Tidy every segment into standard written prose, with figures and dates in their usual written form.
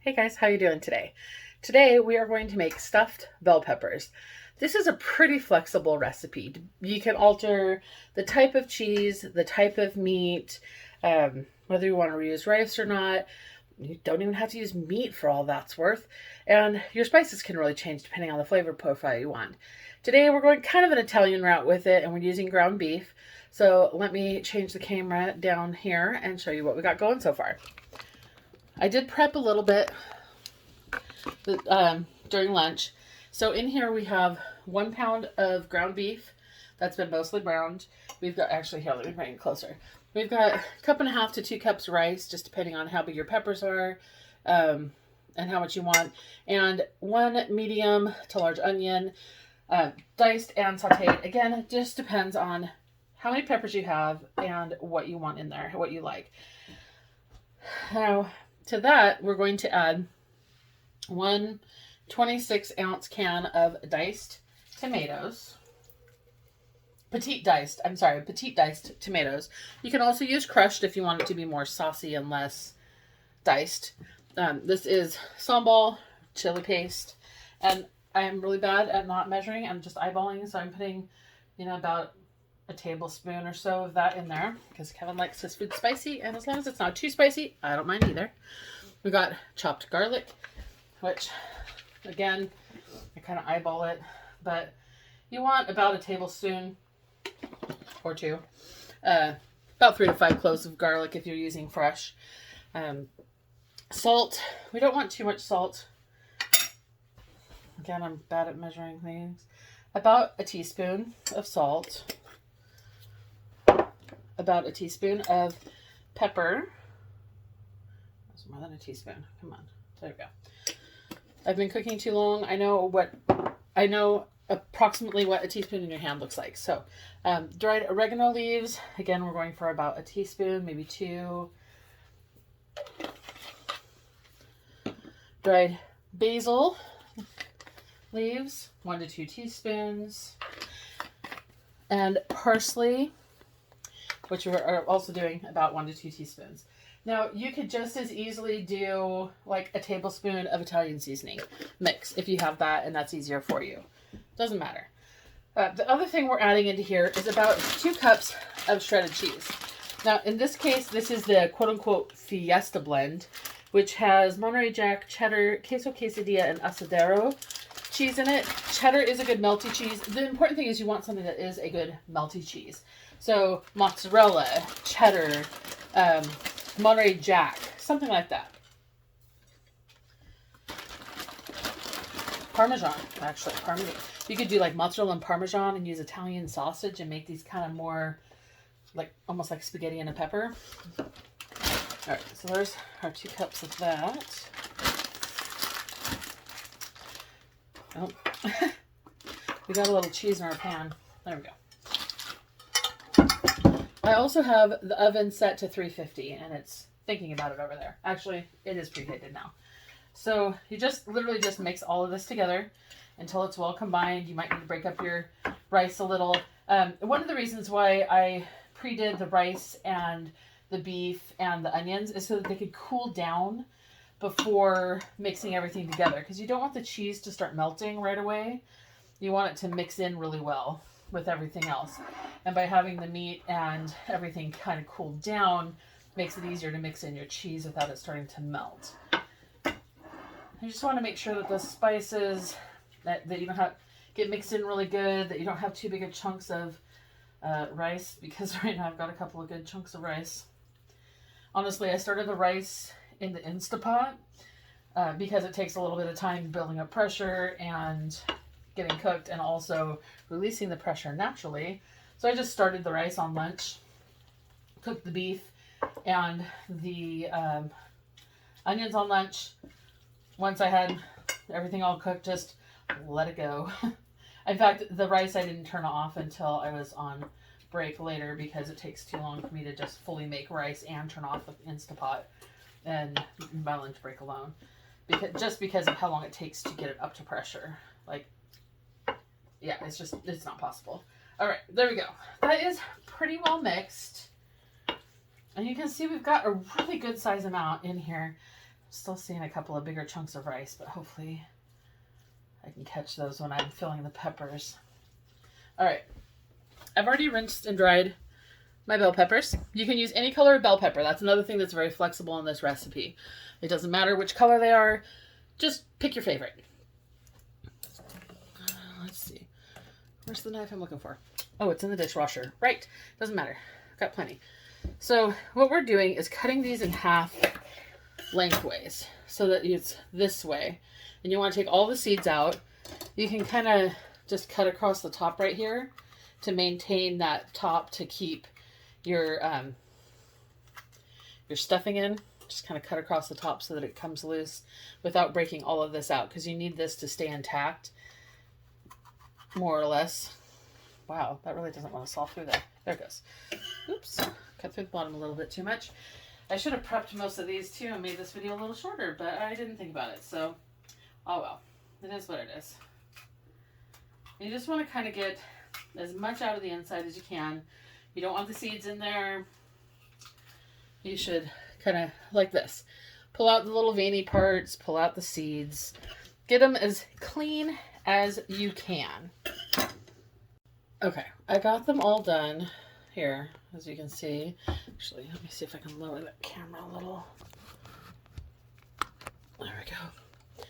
Hey guys, how you doing today? Today we are going to make stuffed bell peppers. This is a pretty flexible recipe. You can alter the type of cheese, the type of meat, whether you want to reuse rice or not. You don't even have to use meat for all that's worth. And your spices can really change depending on the flavor profile you want. Today we're going kind of an Italian route with it and we're using ground beef. So let me change the camera down here and show you what we got going so far. I did prep a little bit during lunch. So in here we have 1 pound of ground beef that's been mostly browned. We've got, actually, here, let me bring it closer. We've got a cup and a half to 2 cups rice, just depending on how big your peppers are and how much you want. And 1 medium to large onion, diced and sauteed. Again, it just depends on how many peppers you have and what you want in there, what you like. Now, to that, we're going to add 1 26-ounce can of diced tomatoes. Petite diced tomatoes. You can also use crushed if you want it to be more saucy and less diced. This is sambal chili paste, and I'm really bad at not measuring. I'm just eyeballing, so I'm putting, about a tablespoon or so of that in there because Kevin likes his food spicy, and as long as it's not too spicy, I don't mind either. We got chopped garlic, which, again, I kind of eyeball it, but you want about a tablespoon or two. About 3 to 5 cloves of garlic if you're using fresh. Salt. We don't want too much salt. Again, I'm bad at measuring things. About a teaspoon of salt. About a teaspoon of pepper. That's more than a teaspoon. Come on. There we go. I've been cooking too long. I know approximately what a teaspoon in your hand looks like. So, dried oregano leaves. Again, we're going for about a teaspoon, maybe 2. Dried basil leaves, 1 to 2 teaspoons. And parsley, which we are also doing about 1 to 2 teaspoons. Now, you could just as easily do like a tablespoon of Italian seasoning mix if you have that and that's easier for you. Doesn't matter. The other thing we're adding into here is about 2 cups of shredded cheese. Now, in this case, this is the quote-unquote Fiesta blend, which has Monterey Jack, cheddar, queso quesadilla, and asadero cheese in it. Cheddar is a good melty cheese. The important thing is you want something that is a good melty cheese. So mozzarella, cheddar, Monterey Jack, something like that. Parmesan, actually, Parmesan. You could do like mozzarella and Parmesan and use Italian sausage and make these kind of more like almost like spaghetti and a pepper. All right, so there's our 2 cups of that. Oh, we got a little cheese in our pan. There we go. I also have the oven set to 350 and it's thinking about it over there. Actually, it is preheated now. So you just literally just mix all of this together until it's well combined. You might need to break up your rice a little. One of the reasons why I pre-did the rice and the beef and the onions is so that they could cool down before mixing everything together. Because you don't want the cheese to start melting right away. You want it to mix in really well with everything else. And by having the meat and everything kind of cooled down, makes it easier to mix in your cheese without it starting to melt. You just want to make sure that the spices that you don't have get mixed in really good, that you don't have too big of chunks of rice, because right now I've got a couple of good chunks of rice. Honestly, I started the rice in the Instapot because it takes a little bit of time building up pressure and getting cooked and also releasing the pressure naturally. So I just started the rice on lunch, cooked the beef and the onions on lunch. Once I had everything all cooked, just let it go. In fact, the rice I didn't turn off until I was on break later because it takes too long for me to just fully make rice and turn off the Instapot and my lunch break alone. Because of how long it takes to get it up to pressure. Like, yeah, it's not possible. All right, there we go. That is pretty well mixed. And you can see we've got a really good size amount in here. Still seeing a couple of bigger chunks of rice, but hopefully I can catch those when I'm filling the peppers. All right. I've already rinsed and dried my bell peppers. You can use any color of bell pepper. That's another thing that's very flexible in this recipe. It doesn't matter which color they are. Just pick your favorite. Let's see. Where's the knife I'm looking for? Oh, it's in the dishwasher. Right. Doesn't matter. Got plenty. So what we're doing is cutting these in half lengthways so that it's this way. And you want to take all the seeds out. You can kind of just cut across the top right here to maintain that top to keep your stuffing in. Just kind of cut across the top so that it comes loose without breaking all of this out, because you need this to stay intact, more or less. Wow, that really doesn't want to saw through there. There it goes. Oops, cut through the bottom a little bit too much. I should have prepped most of these too and made this video a little shorter, but I didn't think about it. So, oh well, it is what it is. You just want to kind of get as much out of the inside as you can. You don't want the seeds in there. You should kind of like this. Pull out the little veiny parts, pull out the seeds. Get them as clean as you can. Okay, I got them all done here, as you can see. Actually, let me see if I can lower that camera a little. There we go.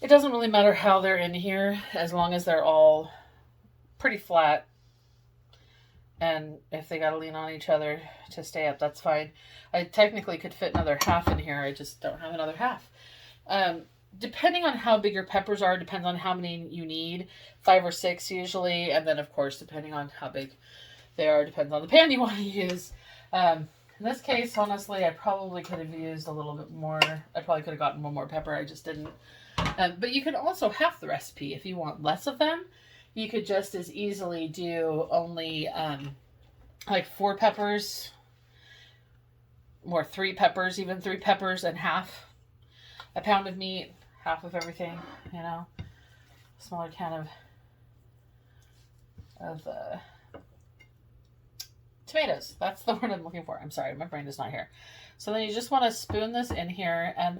It doesn't really matter how they're in here, as long as they're all pretty flat. And if they gotta lean on each other to stay up, that's fine. I technically could fit another half in here. I just don't have another half. Depending on how big your peppers are, depends on how many you need. 5 or 6 usually. And then, of course, depending on how big they are, depends on the pan you want to use. In this case, honestly, I probably could have used a little bit more. I probably could have gotten one more pepper. I just didn't. But you can also half the recipe. If you want less of them, you could just as easily do only like 4 peppers or 3 peppers, even 3 peppers and half a pound of meat, half of everything, you know, smaller can of tomatoes. That's the word I'm looking for. I'm sorry, my brain is not here. So then you just want to spoon this in here, and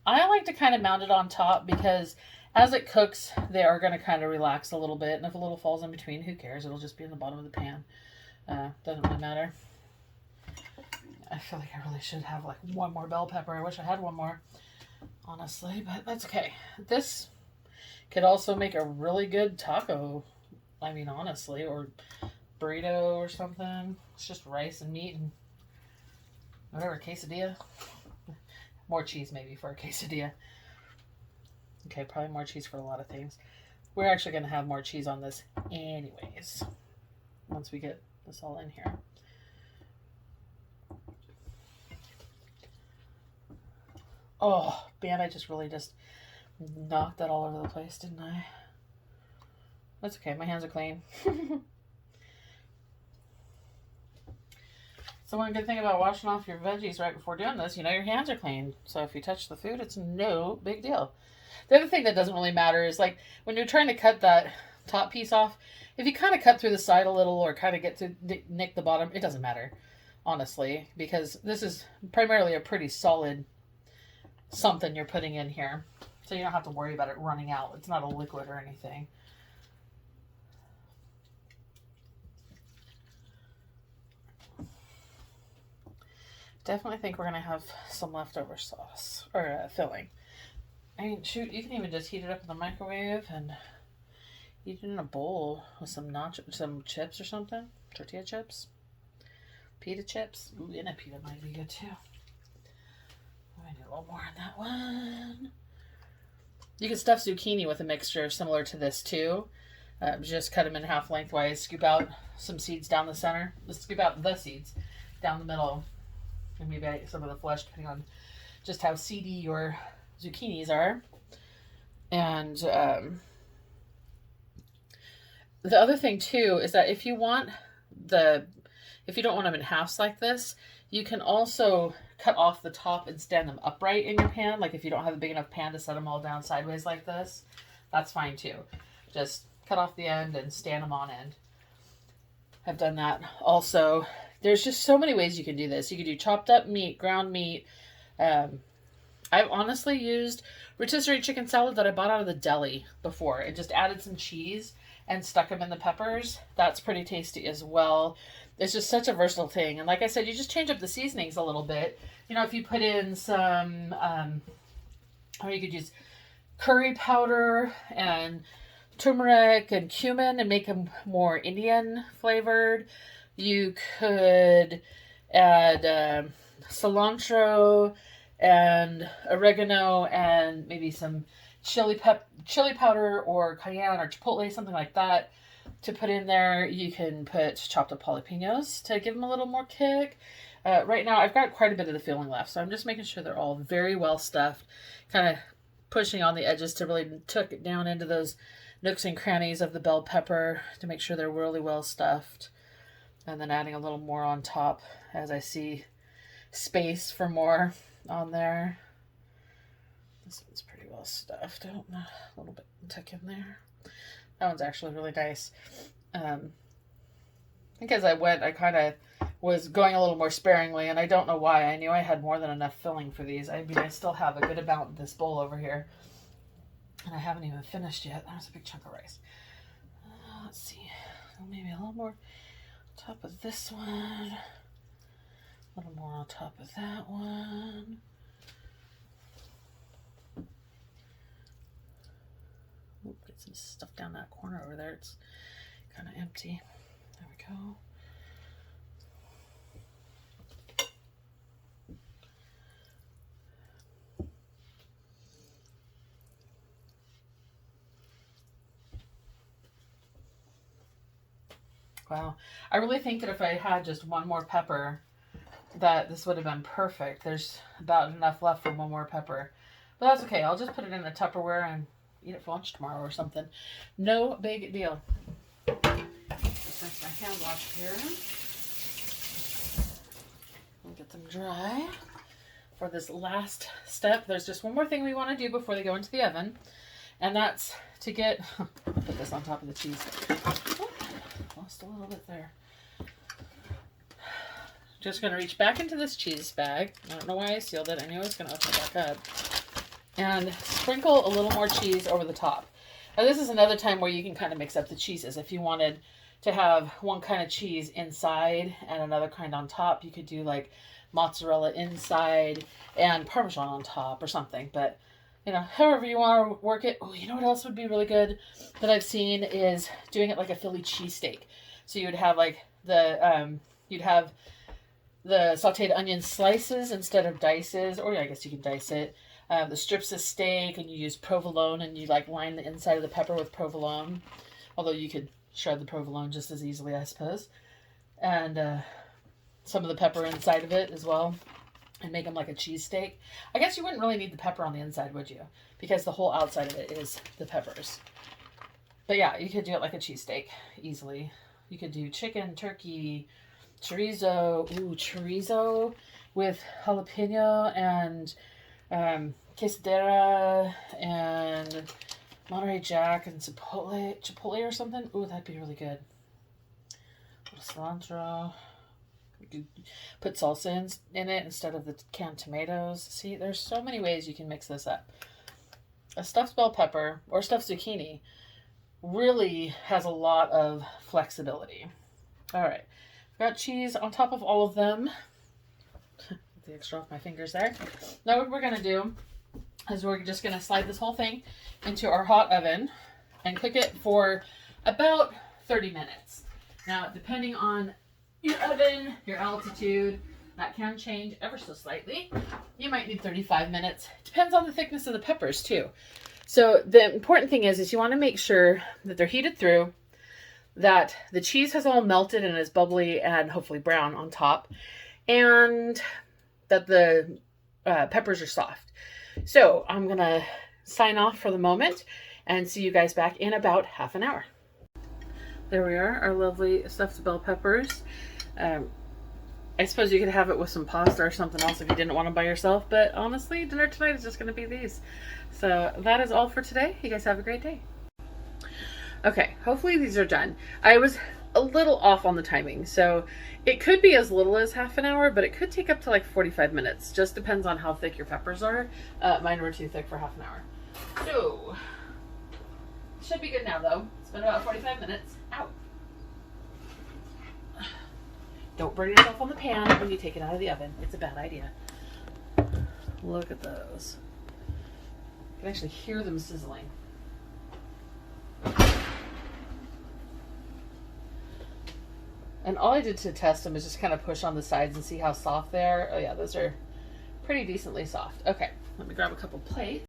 I like to kind of mount it on top because as it cooks, they are going to kind of relax a little bit, and if a little falls in between, who cares? It'll just be in the bottom of the pan. Doesn't really matter. I feel like I really should have like one more bell pepper. I wish I had one more, honestly, but that's okay. This could also make a really good taco, I mean, honestly, or burrito or something. It's just rice and meat and whatever, quesadilla. More cheese maybe for a quesadilla. Okay, probably more cheese for a lot of things. We're actually going to have more cheese on this anyways, once we get this all in here. Oh, man, I just really just knocked that all over the place, didn't I? That's okay. My hands are clean. So one good thing about washing off your veggies right before doing this, you know your hands are clean. So if you touch the food, it's no big deal. The other thing that doesn't really matter is like when you're trying to cut that top piece off, if you kind of cut through the side a little or kind of get to nick the bottom, it doesn't matter, honestly, because this is primarily a pretty solid something you're putting in here. So you don't have to worry about it running out. It's not a liquid or anything. Definitely think we're going to have some leftover sauce or filling. I mean, shoot, you can even just heat it up in the microwave and eat it in a bowl with some chips or something. Tortilla chips. Pita chips. Ooh, and a pita might be good too. I need a little more on that one. You can stuff zucchini with a mixture similar to this too. Just cut them in half lengthwise. Scoop out some seeds down the center. Let's scoop out the seeds down the middle. And maybe some of the flesh, depending on just how seedy your zucchinis are. And the other thing too is that if you don't want them in halves like this, you can also cut off the top and stand them upright in your pan. Like if you don't have a big enough pan to set them all down sideways like this, that's fine too. Just cut off the end and stand them on end. I've done that also. There's just so many ways you can do this. You can do chopped up meat, ground meat. I've honestly used rotisserie chicken salad that I bought out of the deli before and just added some cheese and stuck them in the peppers. That's pretty tasty as well. It's just such a versatile thing. And like I said, you just change up the seasonings a little bit. You know, if you put in some, or you could use curry powder and turmeric and cumin and make them more Indian flavored. You could add cilantro and oregano and maybe some chili powder or cayenne or chipotle, something like that, to put in there. You can put chopped up jalapenos to give them a little more kick. Right now, I've got quite a bit of the filling left, so I'm just making sure they're all very well stuffed, kind of pushing on the edges to really tuck it down into those nooks and crannies of the bell pepper to make sure they're really well stuffed. And then adding a little more on top as I see space for more on there. This one's pretty well stuffed. I don't know, a little bit tuck in there. That one's actually really nice. I think as I went, I kind of was going a little more sparingly, and I don't know why. I knew I had more than enough filling for these. I mean, I still have a good amount in this bowl over here, and I haven't even finished yet. There's a big chunk of rice. Let's see, maybe a little more on top of this one, a little more on top of that one. Get some stuff down that corner over there. It's kind of empty. There we go. Wow. I really think that if I had just one more pepper, that this would have been perfect. There's about enough left for one more pepper. But that's okay. I'll just put it in a Tupperware and eat it for lunch tomorrow or something. No big deal. Rinse my hand wash here. We'll get them dry. For this last step, there's just one more thing we want to do before they go into the oven. And that's to get, put this on top of the cheese. Oh, lost a little bit there. Just going to reach back into this cheese bag. I don't know why I sealed it. I knew I was going to open it back up. And sprinkle a little more cheese over the top. Now this is another time where you can kind of mix up the cheeses. If you wanted to have one kind of cheese inside and another kind on top, you could do like mozzarella inside and Parmesan on top or something. But, you know, however you want to work it. Oh, you know what else would be really good that I've seen is doing it like a Philly cheesesteak. So you would have like the, you'd have the sauteed onion slices instead of dices, or yeah, I guess you can dice it. The strips of steak, and you use provolone, and you like line the inside of the pepper with provolone. Although you could shred the provolone just as easily, I suppose. And some of the pepper inside of it as well, and make them like a cheesesteak. I guess you wouldn't really need the pepper on the inside, would you? Because the whole outside of it is the peppers. But yeah, you could do it like a cheesesteak easily. You could do chicken, turkey, chorizo. Ooh, chorizo with jalapeno and quesadilla and Monterey Jack and chipotle or something. Ooh, that'd be really good. A little cilantro. You could put salsa in it instead of the canned tomatoes. See, there's so many ways you can mix this up. A stuffed bell pepper or stuffed zucchini really has a lot of flexibility. All right, I've got cheese on top of all of them. Get the extra off my fingers there. Now what we're gonna do is we're just gonna slide this whole thing into our hot oven and cook it for about 30 minutes. Now, depending on your oven, your altitude, that can change ever so slightly. You might need 35 minutes. Depends on the thickness of the peppers too. So the important thing is you want to make sure that they're heated through, that the cheese has all melted and is bubbly and hopefully brown on top, and that the peppers are soft. So I'm going to sign off for the moment and see you guys back in about half an hour. There we are, our lovely stuffed bell peppers. I suppose you could have it with some pasta or something else if you didn't want them by yourself, but honestly, dinner tonight is just going to be these. So that is all for today. You guys have a great day. Okay, hopefully these are done. I was a little off on the timing. So it could be as little as half an hour, but it could take up to like 45 minutes. Just depends on how thick your peppers are. Mine were too thick for half an hour. So, should be good now though. It's been about 45 minutes. Ow. Don't burn yourself on the pan when you take it out of the oven. It's a bad idea. Look at those. You can actually hear them sizzling. And all I did to test them is just kind of push on the sides and see how soft they are. Oh yeah, those are pretty decently soft. Okay, let me grab a couple plates.